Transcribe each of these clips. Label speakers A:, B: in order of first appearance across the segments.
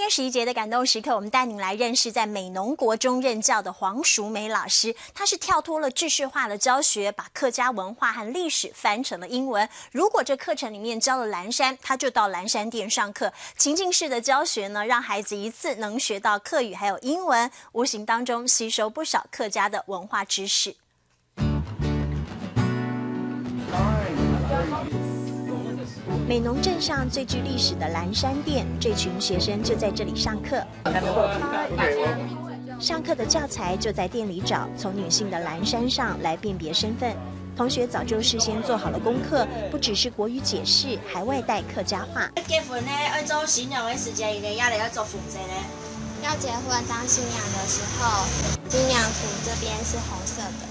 A: 天11节的感动时刻，我们带您来认识在美浓国中任教的黄淑梅老师。她是跳脱了制式化的教学，把客家文化和历史翻成了英文。如果这课程里面教了蓝山，她就到蓝山店上课。情境式的教学呢，让孩子一次能学到客语还有英文，无形当中吸收不少客家的文化知识。美浓镇上最具历史的蓝山店，这群学生就在这里上课。上课的教材就在店里找，从女性的蓝山上来辨别身份。同学早就事先做好了功课，不只是国语解释，还外带客家话。
B: 结婚呢，要做新娘的时间，伊哋也嚟要做服饰呢。
C: 要结婚当新娘的时候，新娘服这边是红色的。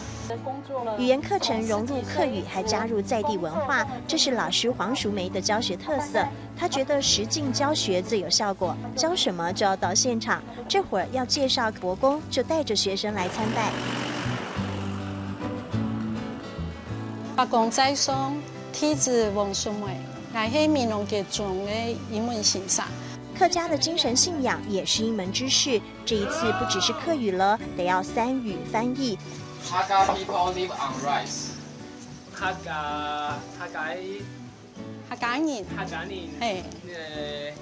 A: 语言课程融入客语，还加入在地文化，这是老师黄淑梅的教学特色。她觉得实境教学最有效果，教什么就要到现场。这会儿要介绍国公，就带着学生来参拜。
D: 八公斋松，梯子黄淑梅，我是美浓国中的英文先生。
A: 客家的精神信仰也是一门知识，这一次不只是客语了，得要3语翻译。
E: Hakka people live on rice.
F: 客家人，
D: 哎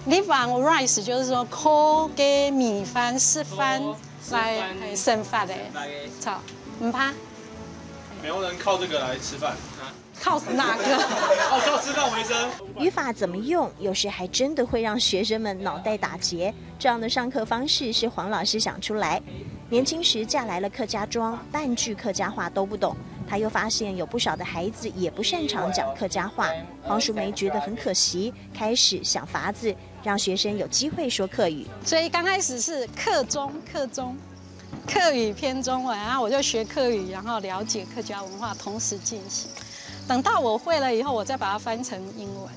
D: ，live on rice 就是说靠给米饭、食饭来生发的，操，唔怕。
G: 没有人靠这个来吃饭啊？
D: 靠哪个？
G: 靠吃饭为生。
A: 语法怎么用，有时还真的会让学生们脑袋打结。这样的上课方式是黄老师想出来。年轻时嫁来了客家庄，半句客家话都不懂。他又发现有不少的孩子也不擅长讲客家话，黄淑梅觉得很可惜，开始想法子让学生有机会说客语。
D: 所以刚开始是客语偏中文，然后我就学客语，然后了解客家文化，同时进行。等到我会了以后，我再把它翻成英文。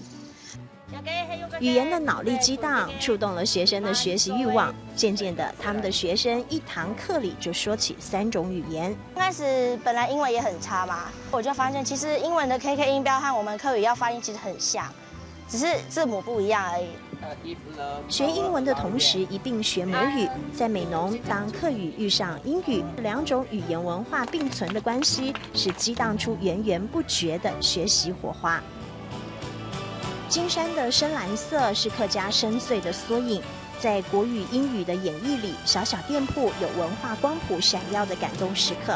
A: 语言的脑力激荡触动了学生的学习欲望，渐渐的，他们的学生一堂课里就说起3种语言。
B: 刚开始本来英文也很差嘛，我就发现其实英文的 KK 音标和我们客语要发音其实很像，只是字母不一样而已。
A: 学英文的同时一并学母语，在美浓当客语遇上英语，2种语言文化并存的关系，是激荡出源源不绝的学习火花。金山的深蓝色是客家深邃的缩影，在国语、英语的演绎里，小小店铺有文化光谱闪耀的感动时刻。